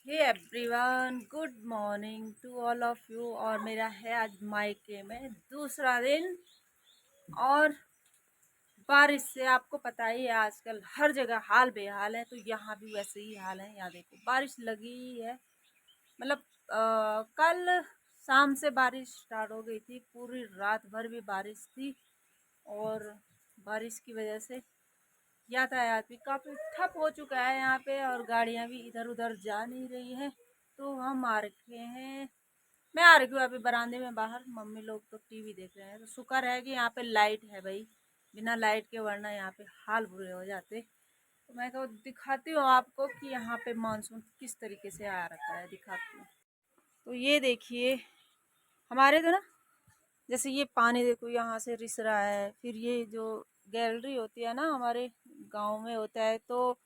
Hey everyone, good morning to all of you. और मेरा है आज मायके में दूसरा दिन। और बारिश से आपको पता ही है आजकल हर जगह हाल बेहाल है, तो यहाँ भी वैसे ही हाल है। यहाँ देखो बारिश लगी है। मतलब कल शाम से बारिश स्टार्ट हो गई थी, पूरी रात भर भी बारिश थी। और बारिश की वजह से यातायात भी काफ़ी ठप हो चुका है यहाँ पे, और गाड़ियाँ भी इधर उधर जा नहीं रही हैं। तो हम आ रखे हैं, मैं आ रखी हूँ अभी बरामदे में बाहर। मम्मी लोग तो टीवी देख रहे हैं, तो शुक्र है कि यहाँ पे लाइट है भाई। बिना लाइट के वरना यहाँ पे हाल बुरे हो जाते। तो मैं तो दिखाती हूँ आपको कि यहाँ पे मानसून किस तरीके से आ रखा है, दिखाती हूँ। तो ये देखिए हमारे तो ना, जैसे ये पानी देखो यहाँ से रिस रहा है। फिर ये जो गैलरी होती है ना, हमारे गांव में होता है, तो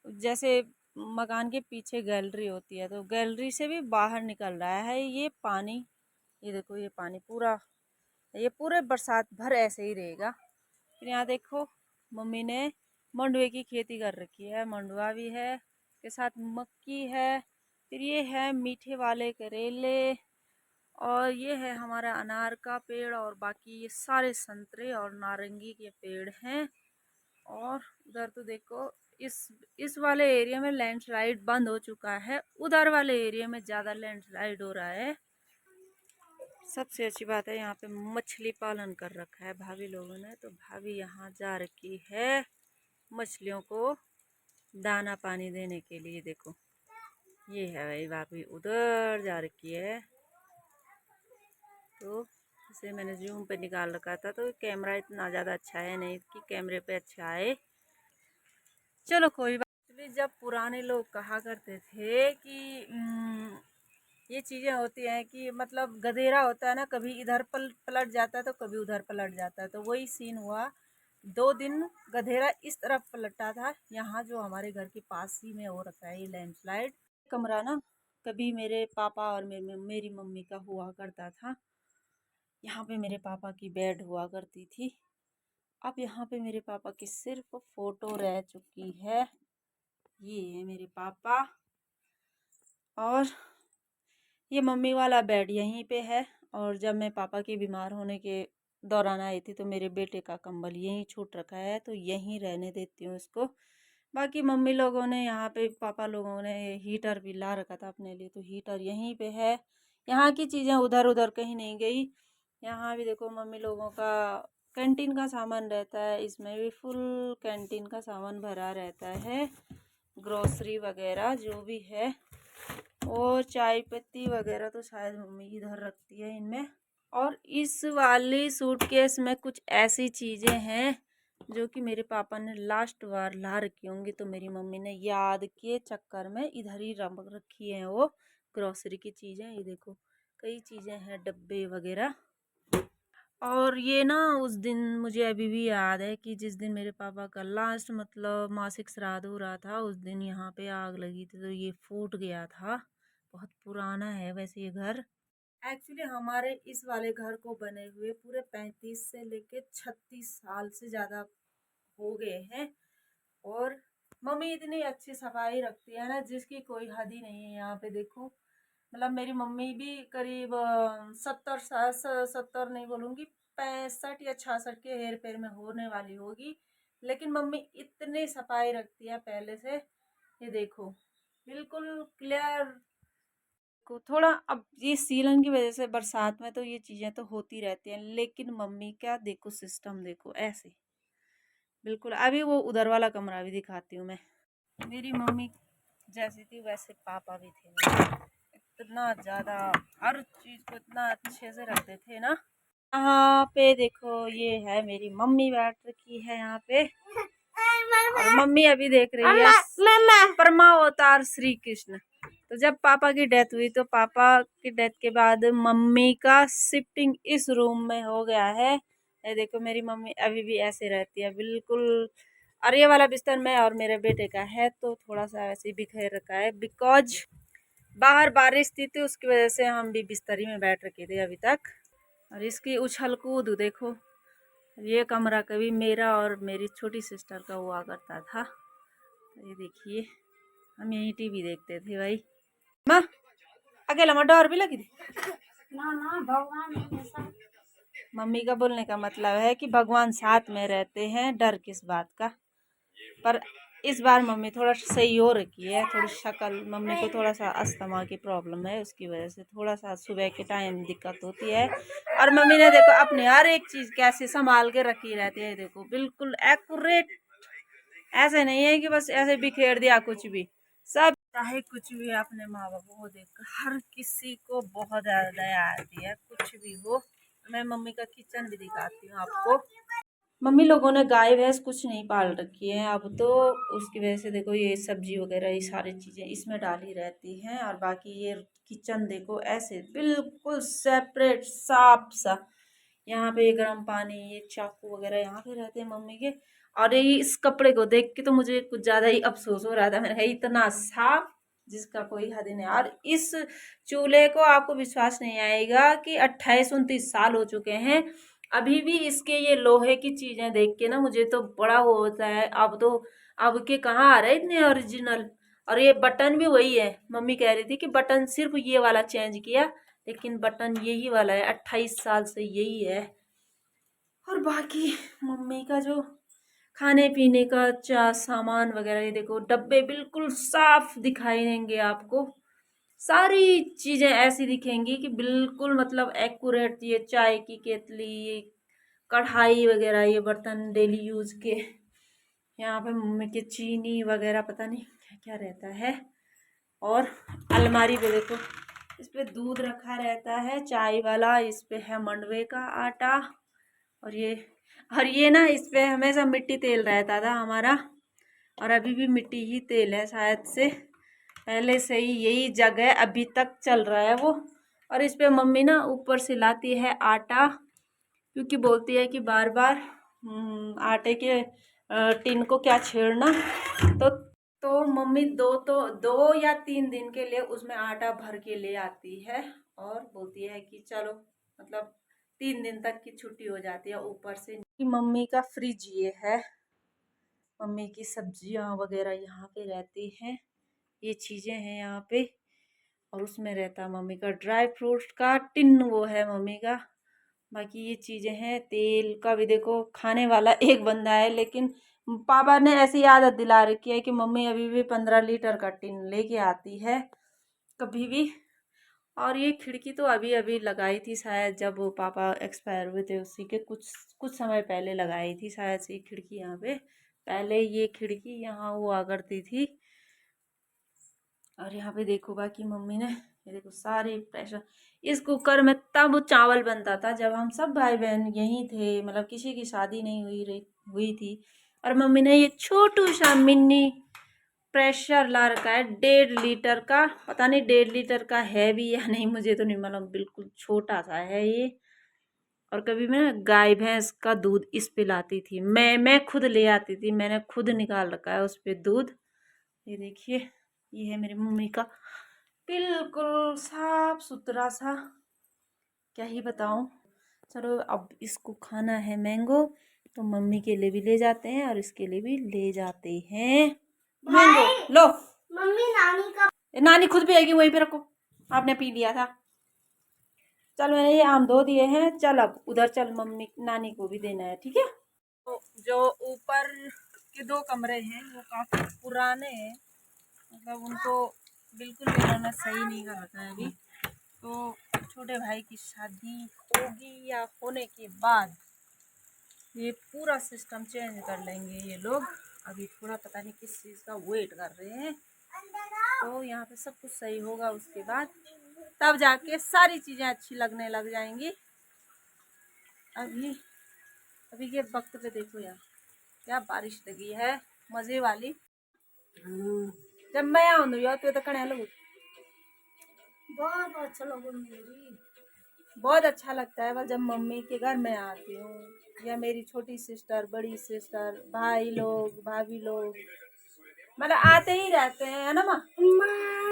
जैसे मकान के पीछे गैलरी होती है, तो गैलरी से भी बाहर निकल रहा है ये पानी। ये देखो ये पानी पूरा, ये पूरे बरसात भर ऐसे ही रहेगा। फिर यहाँ देखो मम्मी ने मंडुए की खेती कर रखी है, मंडुआ भी है, के साथ मक्की है। फिर ये है मीठे वाले करेले, और ये है हमारा अनार का पेड़, और बाकी ये सारे संतरे और नारंगी के पेड़ हैं। और उधर तो देखो इस वाले एरिया में लैंडस्लाइड बंद हो चुका है, उधर वाले एरिया में ज़्यादा लैंडस्लाइड हो रहा है। सबसे अच्छी बात है यहाँ पे मछली पालन कर रखा है भाभी लोगों ने, तो भाभी यहाँ जा रखी है मछलियों को दाना पानी देने के लिए। देखो ये है भाई, भाभी उधर जा रखी है। तो इसे मैंने जूम पे निकाल रखा था, तो कैमरा इतना ज़्यादा अच्छा है नहीं कि कैमरे पे अच्छा है। चलो कोई बात नहीं। जब पुराने लोग कहा करते थे कि ये चीज़ें होती हैं कि मतलब गधेरा होता है ना, कभी इधर पलट जाता है तो कभी उधर पलट जाता है, तो वही सीन हुआ। 2 दिन गधेरा इस तरफ पलटा था, यहाँ जो हमारे घर के पास ही में हो रखा है ये लैंडस्लाइड। कमरा ना कभी मेरे पापा और मेरी मम्मी का हुआ करता था। यहाँ पे मेरे पापा की बेड हुआ करती थी। अब यहाँ पे मेरे पापा की सिर्फ फोटो रह चुकी है। ये है मेरे पापा, और ये मम्मी वाला बेड यहीं पे है। और जब मैं पापा के बीमार होने के दौरान आई थी, तो मेरे बेटे का कंबल यहीं छूट रखा है, तो यहीं रहने देती हूँ इसको। बाकी मम्मी लोगों ने यहाँ पे, पापा लोगों ने हीटर भी ला रखा था अपने लिए, तो हीटर यहीं पे है। यहाँ की चीज़ें उधर उधर कहीं नहीं गई। यहाँ भी देखो मम्मी लोगों का कैंटीन का सामान रहता है, इसमें भी फुल कैंटीन का सामान भरा रहता है, ग्रोसरी वगैरह जो भी है। और चाय पत्ती वगैरह तो शायद मम्मी इधर रखती है इनमें। और इस वाली सूटकेस में कुछ ऐसी चीज़ें हैं जो कि मेरे पापा ने लास्ट बार ला रखी होंगी, तो मेरी मम्मी ने याद के चक्कर में इधर ही रख रखी हैं वो ग्रोसरी की चीज़ें। ये देखो कई चीज़ें हैं, डब्बे वगैरह। और ये ना उस दिन मुझे अभी भी याद है कि जिस दिन मेरे पापा का लास्ट मतलब मासिक श्राद्ध हो रहा था, उस दिन यहाँ पे आग लगी थी, तो ये फूट गया था। बहुत पुराना है वैसे ये घर। एक्चुअली हमारे इस वाले घर को बने हुए पूरे 35 से लेके 36 साल से ज़्यादा हो गए हैं। और मम्मी इतनी अच्छी सफाई रखती है ना, जिसकी कोई हद ही नहीं है। यहाँ पे देखो मतलब मेरी मम्मी भी करीब 70 साल, 70 नहीं बोलूँगी, 65 या 66 के हेर फेर में होने वाली होगी। लेकिन मम्मी इतनी सफाई रखती है पहले से। ये देखो बिल्कुल क्लियर को थोड़ा, अब ये सीलन की वजह से बरसात में तो ये चीज़ें तो होती रहती हैं, लेकिन मम्मी का देखो सिस्टम, देखो ऐसे बिल्कुल। अभी वो उधर वाला कमरा भी दिखाती हूँ मैं। मेरी मम्मी जैसी थी वैसे पापा भी थे मेरे। इतना ज़्यादा हर चीज़ को इतना अच्छे से रखते थे ना। यहाँ पे देखो ये है मेरी मम्मी बैठ रखी है यहाँ पे, और मम्मी अभी देख रही है परमा अवतार श्री कृष्ण। तो जब पापा की डेथ हुई, तो पापा की डेथ के बाद मम्मी का शिफ्टिंग इस रूम में हो गया है। ये देखो मेरी मम्मी अभी भी ऐसे रहती है बिल्कुल। और ये वाला बिस्तर मैं और मेरे बेटे का है, तो थोड़ा सा ऐसे ही बिखेर रखा है, बिकॉज बाहर बारिश थी, तो उसकी वजह से हम भी बिस्तरी में बैठ रखे थे अभी तक। और इसकी उछल कूद देखो। ये कमरा कभी मेरा और मेरी छोटी सिस्टर का हुआ करता था। तो ये देखिए हम यहीं टीवी देखते थे भाई। माँ अकेला माँ डर भी लगी थी। ना ना भगवान मम्मी का बोलने का मतलब है कि भगवान साथ में रहते हैं, डर किस बात का। पर इस बार मम्मी थोड़ा सही हो रखी है, थोड़ी शक्ल। मम्मी को थोड़ा सा अस्थमा की प्रॉब्लम है, उसकी वजह से थोड़ा सा सुबह के टाइम दिक्कत होती है। और मम्मी ने देखो अपने हर एक चीज़ कैसे संभाल के रखी रहती है, देखो बिल्कुल एक्यूरेट। ऐसे नहीं है कि बस ऐसे बिखेर दिया कुछ भी। सब चाहे कुछ भी अपने माँ बाप को देख हर किसी को बहुत ज़्यादा दया आती है, कुछ भी हो। मैं मम्मी का किचन भी दिखाती हूँ आपको। मम्मी लोगों ने गाय भैंस कुछ नहीं पाल रखी है अब तो, उसकी वजह से देखो ये सब्जी वगैरह ये सारी चीज़ें इसमें डाली रहती हैं। और बाकी ये किचन देखो ऐसे बिल्कुल सेपरेट साफ सा। यहाँ पे ये गर्म पानी, ये चाकू वगैरह यहाँ पे रहते हैं मम्मी के। और ये इस कपड़े को देख के तो मुझे कुछ ज़्यादा ही अफसोस हो रहा था। मैंने कहा इतना साफ जिसका कोई हद नहीं। और इस चूल्हे को आपको विश्वास नहीं आएगा कि 28-29 साल हो चुके हैं, अभी भी इसके ये लोहे की चीजें देख के ना मुझे तो बड़ा वो होता है। अब तो अब के कहाँ आ रहे इतने ओरिजिनल। और ये बटन भी वही है, मम्मी कह रही थी कि बटन सिर्फ ये वाला चेंज किया, लेकिन बटन यही वाला है, 28 साल से यही है। और बाकी मम्मी का जो खाने पीने का सामान वगैरह, ये देखो डब्बे बिल्कुल साफ दिखाई देंगे आपको। सारी चीजें ऐसी दिखेंगी कि बिल्कुल मतलब एक्यूरेट। ये चाय की केतली, ये कढ़ाई वगैरह, ये बर्तन डेली यूज के। यहाँ पे मम्मी के चीनी वगैरह पता नहीं क्या क्या रहता है। और अलमारी पे देखो, इस पे दूध रखा रहता है चाय वाला, इस पे है मंडवे का आटा। और ये ना इस पे हमेशा मिट्टी तेल रहता था हमारा, और अभी भी मिट्टी ही तेल है शायद से, पहले से ही यही जगह अभी तक चल रहा है वो। और इस पे मम्मी ना ऊपर से लाती है आटा, क्योंकि बोलती है कि बार बार आटे के टिन को क्या छेड़ना। तो तो मम्मी 2 या 3 दिन के लिए उसमें आटा भर के ले आती है, और बोलती है कि चलो मतलब 3 दिन तक की छुट्टी हो जाती है ऊपर से। कि मम्मी का फ्रिज ये है, मम्मी की सब्जियां वगैरह यहाँ पे रहती हैं, ये चीज़ें हैं यहाँ पे। और उसमें रहता मम्मी का ड्राई फ्रूट्स का टिन, वो है मम्मी का। बाकी ये चीज़ें हैं, तेल का भी देखो खाने वाला एक बंदा है, लेकिन पापा ने ऐसी आदत दिला रखी है कि मम्मी अभी भी 15 लीटर का टिन लेके आती है कभी भी। और ये खिड़की तो अभी अभी लगाई थी शायद, जब वो पापा एक्सपायर हुए थे उसी के कुछ कुछ समय पहले लगाई थी शायद से खिड़की यहाँ पे। पहले ये खिड़की यहाँ हुआ करती थी। और यहाँ पे देखो बाकी मम्मी ने, ये देखो सारे प्रेशर। इस कुकर में तब चावल बनता था जब हम सब भाई बहन यहीं थे, मतलब किसी की शादी नहीं हुई थी। और मम्मी ने ये छोटू सा मिनी प्रेशर ला रखा है, 1.5 लीटर का। पता नहीं 1.5 लीटर का है भी या नहीं, मुझे तो नहीं मालूम, बिल्कुल छोटा सा है ये। और कभी मैं गाय भैंस का दूध इस पे लाती थी, मैं खुद ले आती थी, मैंने खुद निकाल रखा है उस पे दूध। ये देखिए, ये है मेरी मम्मी का बिल्कुल साफ सुथरा सा, क्या ही बताऊं। चलो अब इसको खाना है मैंगो, तो मम्मी के लिए भी ले जाते हैं और इसके लिए भी ले जाते हैं मैंगो। लो मम्मी नानी का नानी खुद पिएगी, वहीं पे रखो, आपने पी लिया था। चल मैंने ये आम धो दिए हैं, चल अब उधर चल, मम्मी नानी को भी देना है, ठीक है। तो जो ऊपर के 2 कमरे हैं वो काफी पुराने हैं, मतलब उनको बिल्कुल भी इन्होंने सही नहीं कर रखा है अभी। तो छोटे भाई की शादी होगी या होने के बाद ये पूरा सिस्टम चेंज कर लेंगे ये लोग। अभी थोड़ा पता नहीं किस चीज़ का वेट कर रहे हैं। तो यहाँ पे सब कुछ सही होगा, उसके बाद तब जाके सारी चीज़ें अच्छी लगने लग जाएंगी। अभी अभी के वक्त पे देखो यार क्या बारिश लगी है, मज़े वाली। जब मैं आऊँ यार तो कने लगू, बहुत अच्छा लगा मेरी। बहुत अच्छा लगता है बस जब मम्मी के घर में आती हूँ, या मेरी छोटी सिस्टर, बड़ी सिस्टर, भाई लोग, भाभी लोग, मतलब आते ही रहते हैं, है ना माँ।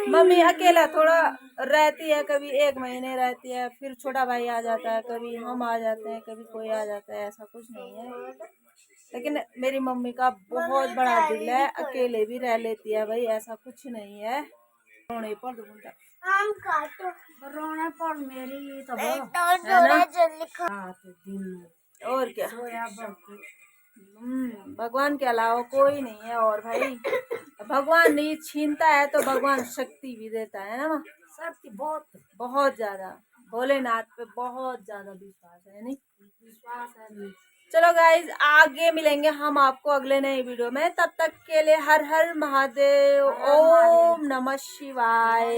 मम्मी अकेला थोड़ा रहती है, कभी 1 महीने रहती है, फिर छोटा भाई आ जाता है, कभी हम आ जाते हैं, कभी कोई आ जाता है, ऐसा कुछ नहीं है। लेकिन मेरी मम्मी का बहुत बड़ा दिल है, अकेले भी रह लेती है भाई, ऐसा कुछ नहीं है। रोने पर दूंगा आम काटो रोने पर मेरी तो है ना। दिन में और क्या, सोया बहुत भगवान के अलावा कोई नहीं है। और भाई भगवान नहीं छीनता है तो भगवान शक्ति भी देता है ना। शक्ति बहुत बहुत ज्यादा भोलेनाथ पे बहुत ज्यादा विश्वास है नहीं। विश्वास है नहीं। चलो गाइज आगे मिलेंगे हम आपको अगले नए वीडियो में, तब तक के लिए हर हर महादेव, ओम नमः शिवाय।